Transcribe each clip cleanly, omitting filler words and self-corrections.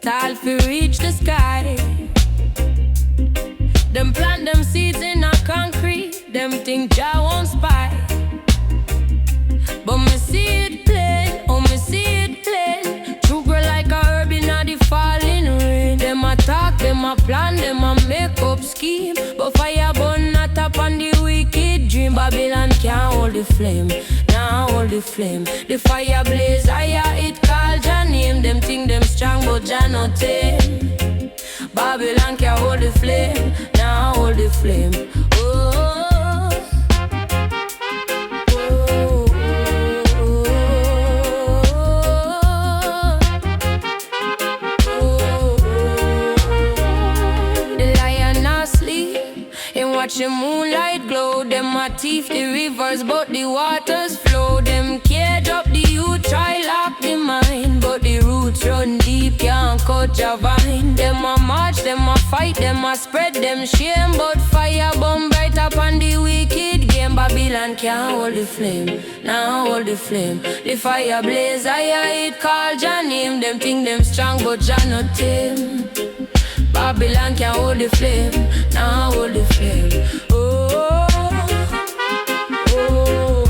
tall fi reach the sky. Them plant them seeds in a concrete. Them think Jah won't spy. But me see it plain, oh me see it plain. True grow like a herb in the falling rain. Them a talk, them a plan, them a make up scheme. But fire burn not up on the wicked dream. Babylon can't hold the flame, now hold the flame. The fire blaze higher, it call Jah name. Them think them strong but Jah not tame. Babylon can't hold the flame, now hold the flame. Oh. Watch the moonlight glow. Them a thief the rivers, but the waters flow. Them cage up the youth, try lock the mind, but the roots run deep, can't cut your vine. Them a march, them a fight, them a spread them shame, but fire burn bright up on the wicked game. Babylon can't hold the flame, now hold the flame. The fire blaze higher, it call Jah name. Them think them strong, but Jah not tame. Babylon can't hold the flame, now hold the flame. Oh, oh,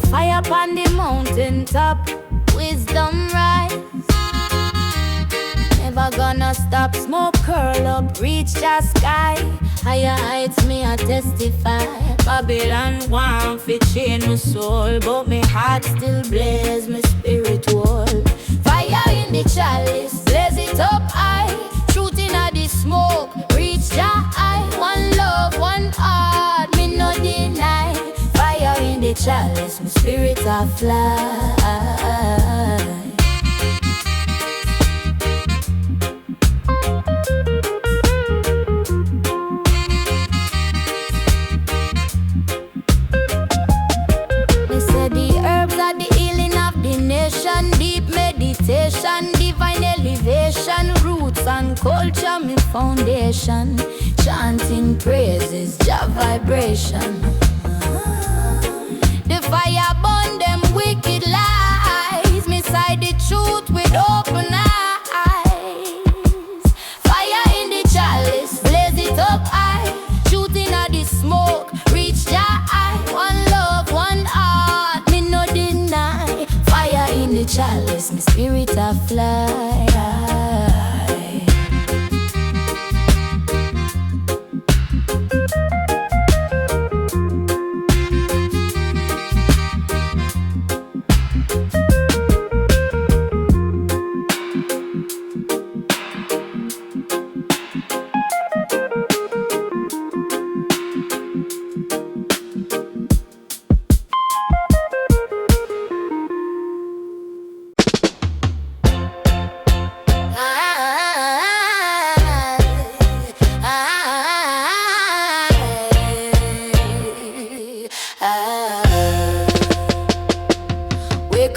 fire upon the mountain top, wisdom rise. Never gonna stop, smoke curl up, reach the sky. Higher heights me I testify. Babylon want fi chain my soul, but me heart still blaze, my spirit wall. Fire in the chalice, blaze it up high. Truth in the smoke, reach the eye. One love, one heart, me no deny. Fire in the chalice, my spirit a fly. They say the herbs are the healing of the nation. Deep meditation, divine elevation. Roots and culture, my foundation. Chanting praises, Jah vibration. The fire burn them wicked lies. Me side the truth with open eyes. Fire in the chalice, blaze it up high. Shooting at the smoke, reach the eye. One love, one heart, me no deny. Fire in the chalice, my spirit a fly.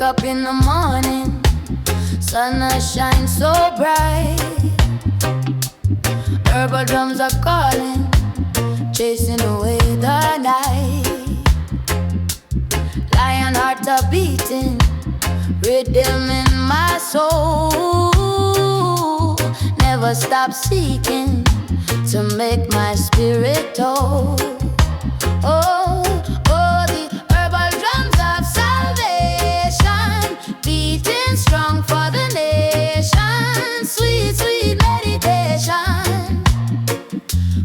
Up in the morning, sun shine so bright. Herbal drums are calling, chasing away the night. Lion heart are beating, rhythm in my soul. Never stop seeking to make my spirit whole. Oh, oh, the herbal drums of salvation, beating strong for the nation. Sweet, sweet meditation,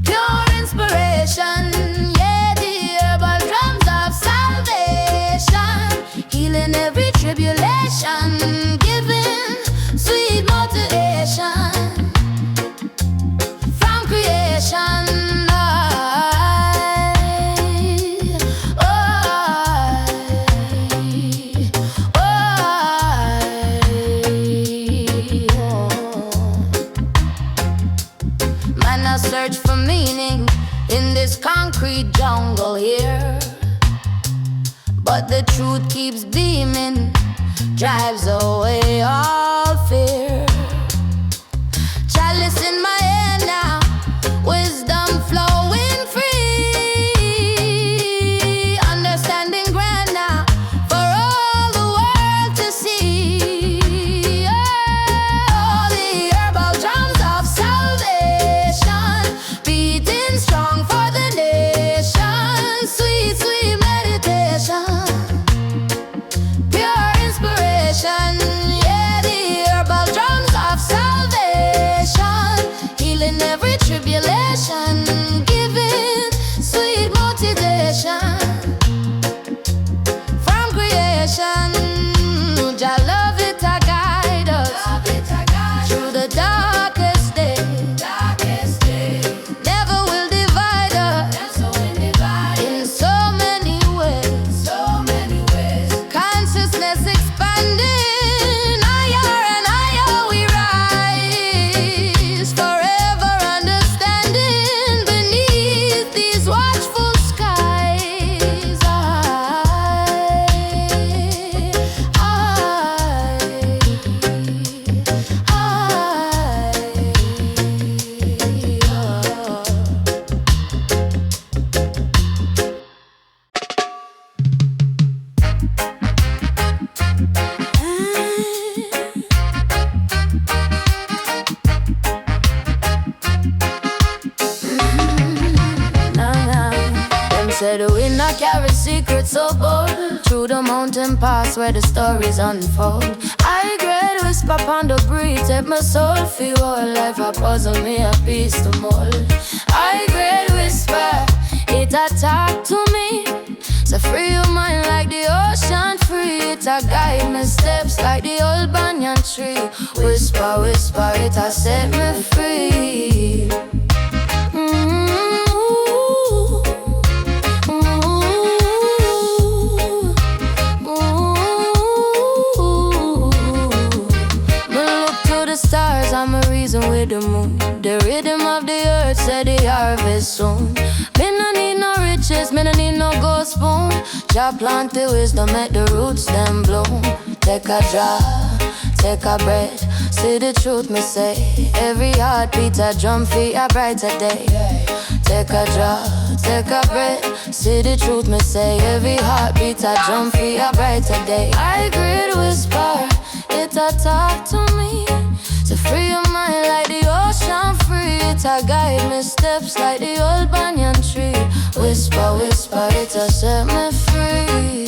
pure inspiration. Yeah, the herbal drums of salvation, healing every tribulation, giving sweet motivation from creation. but the truth keeps beaming, drives away all fear. Chalice in my hand now, wisdom flowing free, understanding grand now for all the world to see. Oh, the herbal drums of salvation, beating strong for the nation. Sweet, sweet meditation, pure inspiration. Yeah, the herbal drums of salvation, healing every tribulation, giving sweet motivation from creation. Jah love it to guide us through the darkest day. Never will divide us in so many ways. Consciousness expanding, higher and higher we rise, forever understanding beneath these watchful skies. Them said we not carry secrets so bold, through the mountain pass where the stories unfold. I grade whisper upon the breeze, take my soul feel all life a puzzle me a piece to mold. I grade whisper, it a talk to me, so free your mind like the ocean free. It a guide my steps like the old banyan tree. Whisper, whisper, it a set me free. Stars, I'm a reason with the moon. The rhythm of the earth said the harvest soon. Me no need no riches, me no need no gold spoon. Jah plant the wisdom, make the roots them bloom. Take a draw, take a breath, see the truth me say. Every heartbeat a drum for a brighter day. Take a draw, take a breath, see the truth me say. Every heartbeat a drum for a brighter day. I great whisper, it a talk to me, to free your mind like the ocean free. It a guide me steps like the old banyan tree. Whisper, whisper, it a set me free.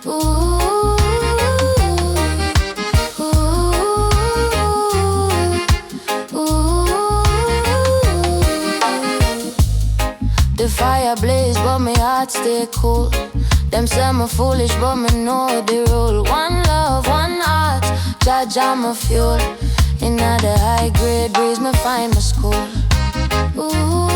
Ooh, ooh, ooh. The fire blaze but me heart stay cool. Them say me foolish but me know the rule. One love, one heart, Jah Jah my fuel. Inna the high grade breeze me find my school. Ooh,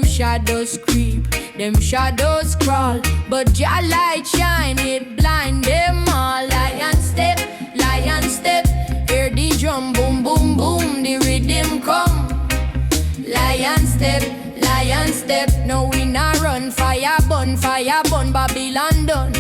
shadows creep, them shadows crawl, but Jah light shine, it blind them all. Lion step, hear the drum boom boom boom, the rhythm come. Lion step, no we not run, fire burn Babylon done.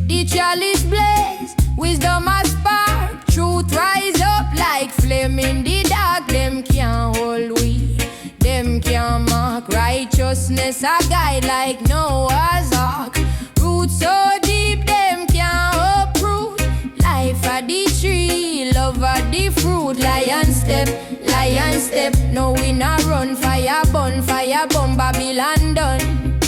The chalice blaze, wisdom a spark, truth rise up like flame in the dark. Them can't hold we, them can't mark. Righteousness a guide like Noah's ark. Roots so deep, them can't uproot. Life a the tree, love a the fruit. Lion step, no we not run, fire burn Babylon done.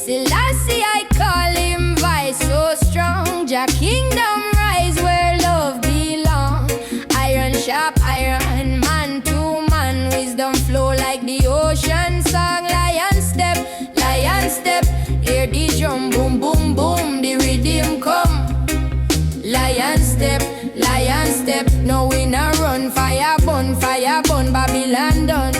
Selassie, I call him vice so strong. Jah kingdom rise where love belong. Iron sharp iron, man to man. Wisdom flow like the ocean song. Lion step, hear the drum, boom, boom, boom, the rhythm come. Lion step, no we no run. Fire burn, Babylon done.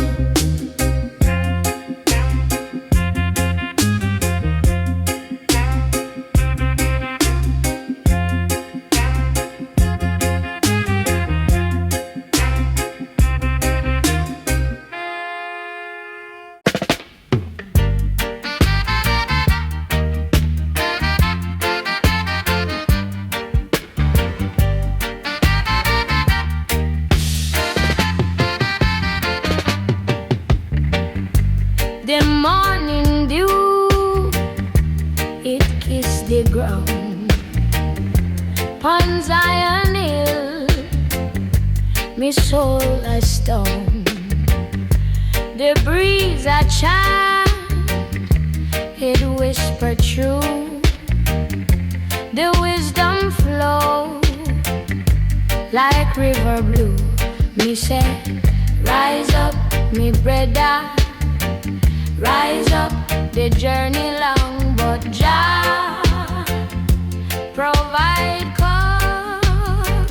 The morning dew, it kissed the ground. Pon Zion Hill, me soul a stone. The breeze a chant, it whispered true. The wisdom flow like river blue. Me say, rise up, me brother. Rise up, the journey long, but Jah provide cause.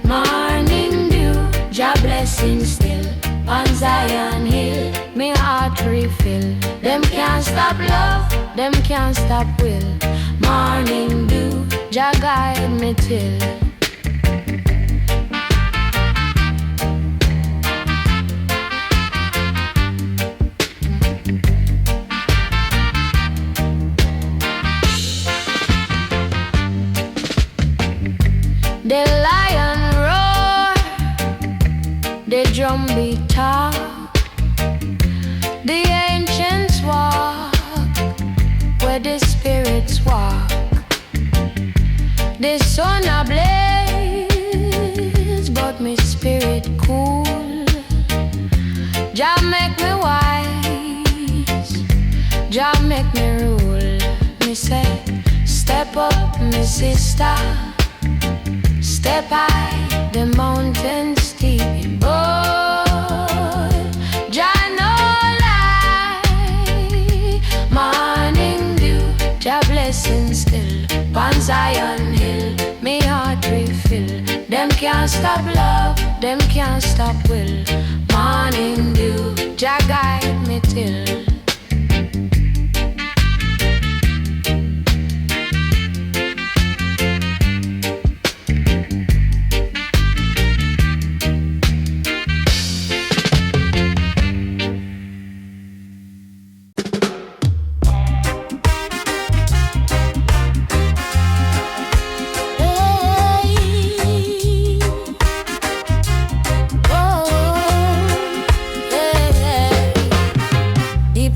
Morning dew, Jah blessing still on Zion Hill. Me heart refill. Them can't stop love, them can't stop will. Morning dew, Jah guide me till. The lion roar, the drum beat talk, the ancients walk where the spirits walk. The sun ablaze, but me spirit cool. Jah make me wise, Jah make me rule. Me say, step up, me sister. Step high, the mountain steep, boy, Jah no lie. Morning dew, Jah blessing still, on Zion Hill, me heart refill. Them can't stop love, them can't stop will. Morning dew, Jah guide me till.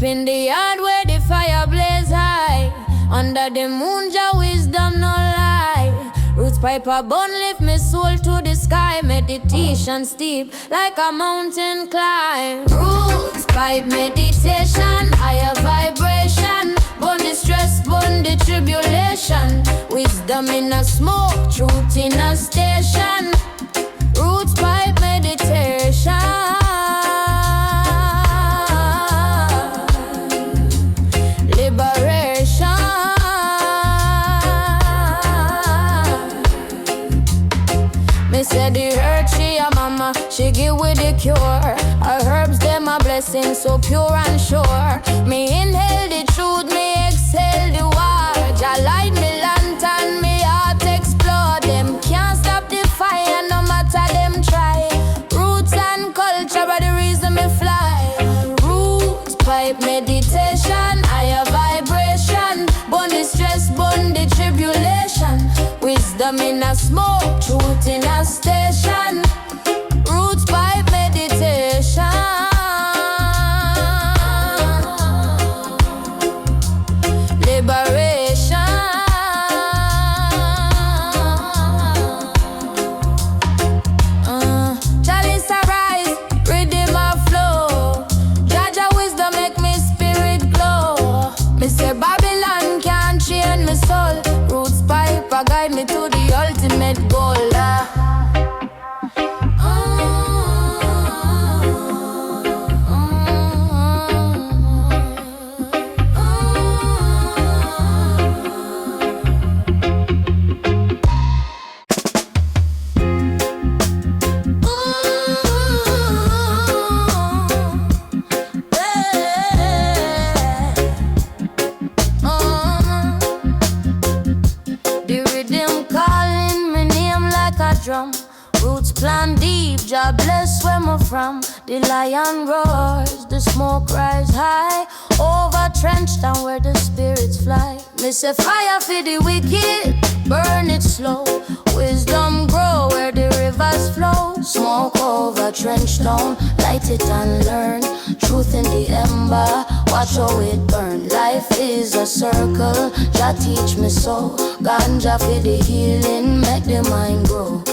In the yard where the fire blaze high, under the moon, Jah wisdom no lie. Roots pipe a bun lift me soul to the sky. Meditation steep like a mountain climb. Roots pipe meditation, higher vibration. Burn the stress, burn the tribulation. Wisdom in a smoke, truth in a station. Roots pipe meditation. Said the earth she a mama, she give with the cure. Her herbs them a blessing so pure and sure. Me inhale the truth, me exhale the war. Jah light me lantern, me heart explore. Them can't stop the fire no matter them try. Roots and culture are the reason me fly. Roots pipe meditation, higher vibration. Burn the stress, burn the tribulation. Wisdom in a smoke, truth in a station. Roots pipe meditation. Liberation. Chalice arise, rhythm a flow. Jaja wisdom make me spirit glow. Me say Bobby drum. Roots plant deep, Jah bless where I'm from. The lion roars, the smoke rise high. Over Trenchtown where the spirits fly. Me say fire for the wicked, burn it slow. Wisdom grow where the rivers flow. Smoke over Trenchtown, light it and learn. Truth in the ember, watch how it burn. Life is a circle, Jah teach me so. Ganja for the healing, make the mind grow.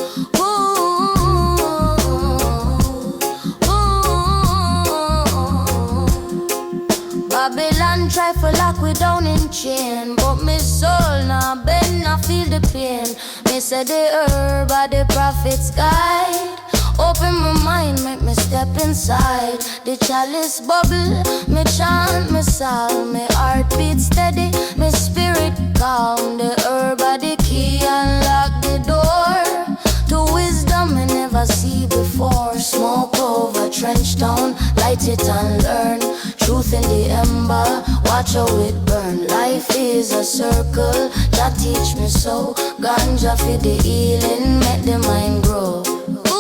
Babylon try for lock we down in chain, but me soul now bend, I feel the pain. Me say the herb are the prophet's guide. Open my mind, make me step inside. The chalice bubble, me chant, me psalm. Me heart beat steady, me spirit calm. The herb are the key, unlock the door to wisdom me never see before. Smoke over Trenchtown, light it and learn. Truth in the ember, watch how it burn. Life is a circle, Jah teach me so. Ganja for the healing, make the mind grow.